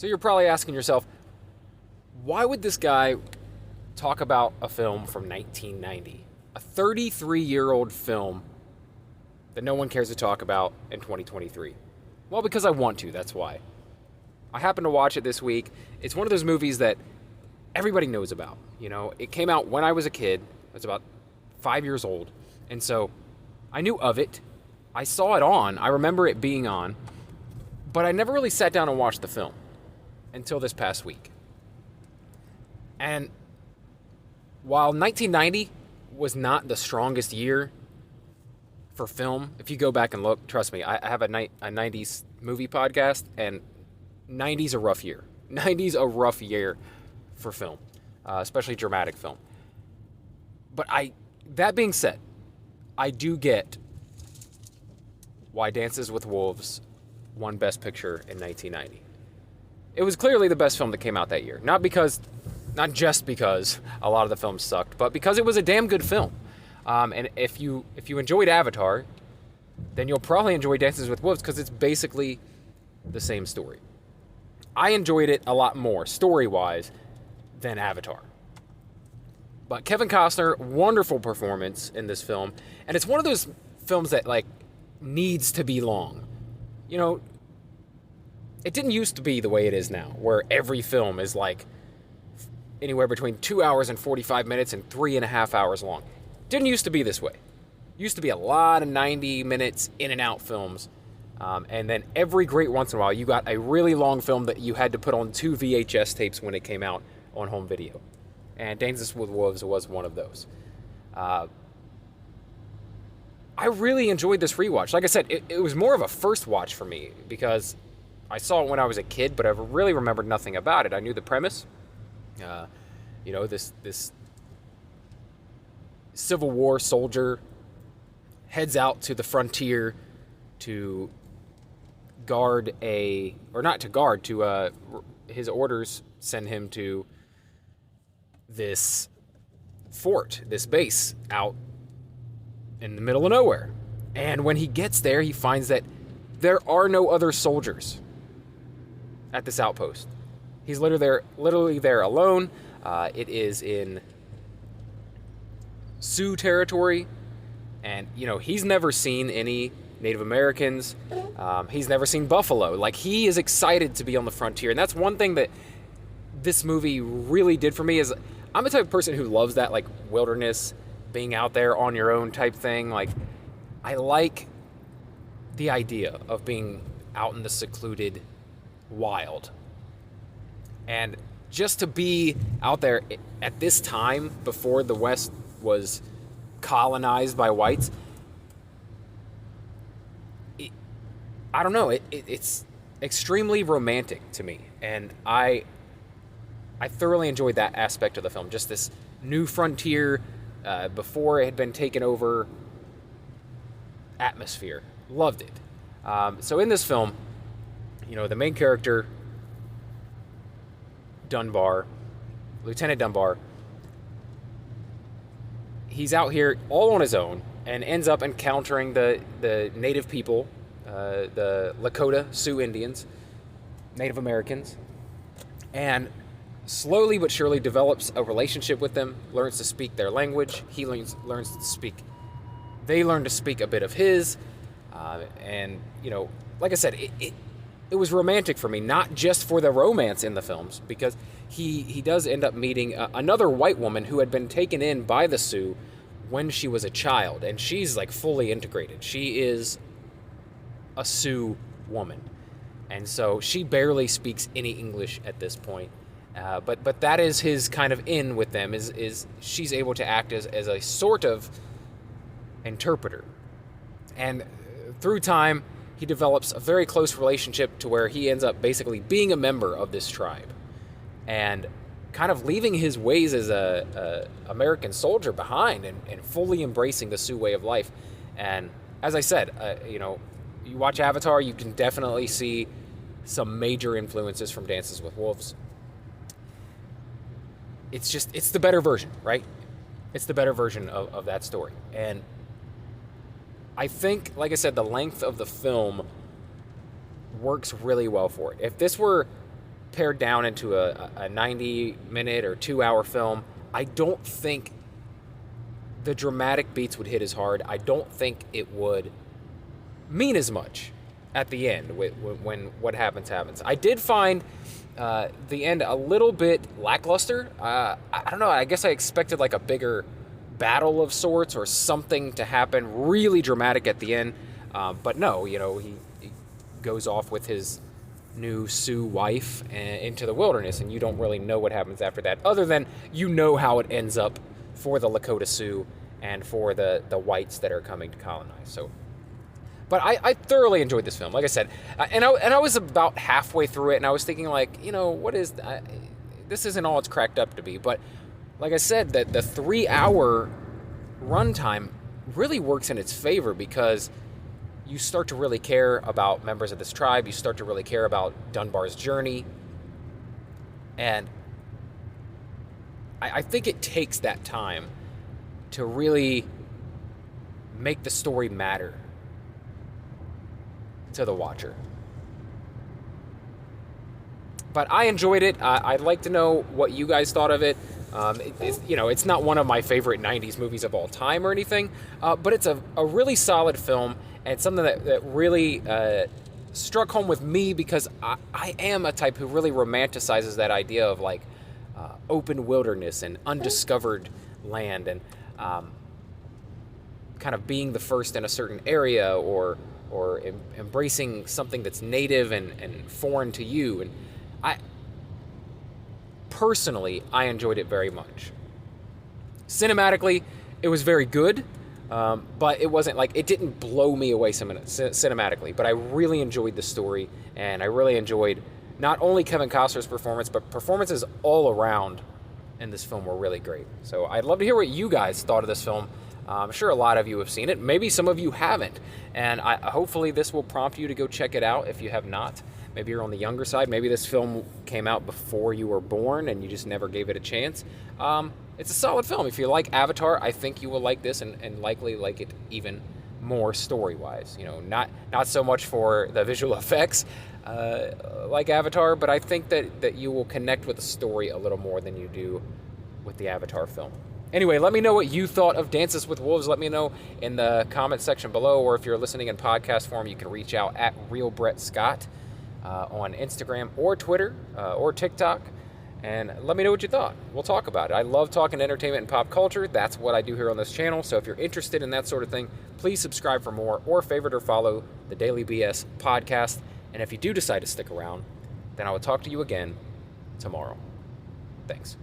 So you're probably asking yourself, why would this guy talk about a film from 1990? A 33-year-old film that no one cares to talk about in 2023? Well, because I want to, that's why. I happened to watch it this week. It's one of those movies that everybody knows about. You know, it came out when I was a kid. I was about 5 years old. And so I knew of it. I saw it on. I remember it being on. But I never really sat down and watched the film until this past week. And while 1990 was not the strongest year for film, if you go back and look, trust me, I have a 90s movie podcast, and 90s a rough year. 90s a rough year for film, especially dramatic film. But that being said, I do get why Dances with Wolves won Best Picture in 1990. It was clearly the best film that came out that year. Not just because a lot of the films sucked, but because it was a damn good film. And if you enjoyed Avatar, then you'll probably enjoy Dances with Wolves because it's basically the same story. I enjoyed it a lot more, story-wise, than Avatar. But Kevin Costner, wonderful performance in this film. And it's one of those films that, like, needs to be long. You know, it didn't used to be the way it is now, where every film is, like, anywhere between 2 hours and 45 minutes and 3.5 hours long. It didn't used to be this way. It used to be a lot of 90 minutes in and out films. And then every great once in a while, you got a really long film that you had to put on 2 VHS tapes when it came out on home video. And Dances with Wolves was one of those. I really enjoyed this rewatch. Like I said, it was more of a first watch for me because I saw it when I was a kid, but I really remembered nothing about it. I knew the premise. You know, this Civil War soldier heads out to the frontier to guard his orders send him to this fort, this base out in the middle of nowhere. And when he gets there, he finds that there are no other soldiers at this outpost. He's literally there alone. It is in Sioux territory. And, you know, he's never seen any Native Americans. He's never seen buffalo. Like, he is excited to be on the frontier. And that's one thing that this movie really did for me is I'm the type of person who loves that, like, wilderness, being out there on your own type thing. Like, I like the idea of being out in the secluded wild. And just to be out there at this time, before the West was colonized by whites, I don't know, it's extremely romantic to me. And I thoroughly enjoyed that aspect of the film. Just this new frontier, before it had been taken over, atmosphere. Loved it. So in this film, you know, the main character, Lieutenant Dunbar, he's out here all on his own and ends up encountering the native people, the Lakota Sioux Indians, Native Americans, and slowly but surely develops a relationship with them, learns to speak their language. He learns to speak. They learn to speak a bit of his, and, you know, like I said, it was romantic for me, not just for the romance in the films, because he does end up meeting another white woman who had been taken in by the Sioux when she was a child, and she's, like, fully integrated. She is a Sioux woman, and so she barely speaks any English at this point. But that is his kind of in with them, is she's able to act as a sort of interpreter. And through time, he develops a very close relationship to where he ends up basically being a member of this tribe and kind of leaving his ways as a American soldier behind and fully embracing the Sioux way of life. And as I said, you know, you watch Avatar, you can definitely see some major influences from Dances with Wolves. It's the better version, right? It's the better version of that story. And I think, like I said, the length of the film works really well for it. If this were pared down into a 90-minute or 2-hour film, I don't think the dramatic beats would hit as hard. I don't think it would mean as much at the end when what happens. I did find the end a little bit lackluster. I don't know. I guess I expected like a bigger battle of sorts or something to happen really dramatic at the end. But no, he goes off with his new Sioux wife into the wilderness, and you don't really know what happens after that, other than how it ends up for the Lakota Sioux and for the whites that are coming to colonize. So, but I thoroughly enjoyed this film. Like I said, and I was about halfway through it, and I was thinking like, what is this? Isn't all it's cracked up to be. But like I said, the 3-hour runtime really works in its favor, because you start to really care about members of this tribe. You start to really care about Dunbar's journey. And I think it takes that time to really make the story matter to the watcher. But I enjoyed it. I'd like to know what you guys thought of it. It's not one of my favorite 90s movies of all time or anything, but it's a really solid film, and it's something that really struck home with me, because I am a type who really romanticizes that idea of like open wilderness and undiscovered land, and kind of being the first in a certain area, or embracing something that's native and foreign to you. And personally, I enjoyed it very much. Cinematically, it was very good, but it wasn't like, it didn't blow me away cinematically, but I really enjoyed the story, and I really enjoyed not only Kevin Costner's performance, but performances all around in this film were really great. So I'd love to hear what you guys thought of this film. I'm sure a lot of you have seen it. Maybe some of you haven't, and hopefully this will prompt you to go check it out if you have not. Maybe you're on the younger side. Maybe this film came out before you were born and you just never gave it a chance. It's a solid film. If you like Avatar, I think you will like this, and likely like it even more story-wise. Not so much for the visual effects like Avatar, but I think that you will connect with the story a little more than you do with the Avatar film. Anyway, let me know what you thought of Dances with Wolves. Let me know in the comment section below, or if you're listening in podcast form, you can reach out at Real Brett Scott on Instagram or Twitter or TikTok, and let me know what you thought. We'll talk about it. I love talking entertainment and pop culture. That's what I do here on this channel. So if you're interested in that sort of thing, please subscribe for more, or favorite or follow the Daily BS podcast. And if you do decide to stick around, then I will talk to you again tomorrow. Thanks.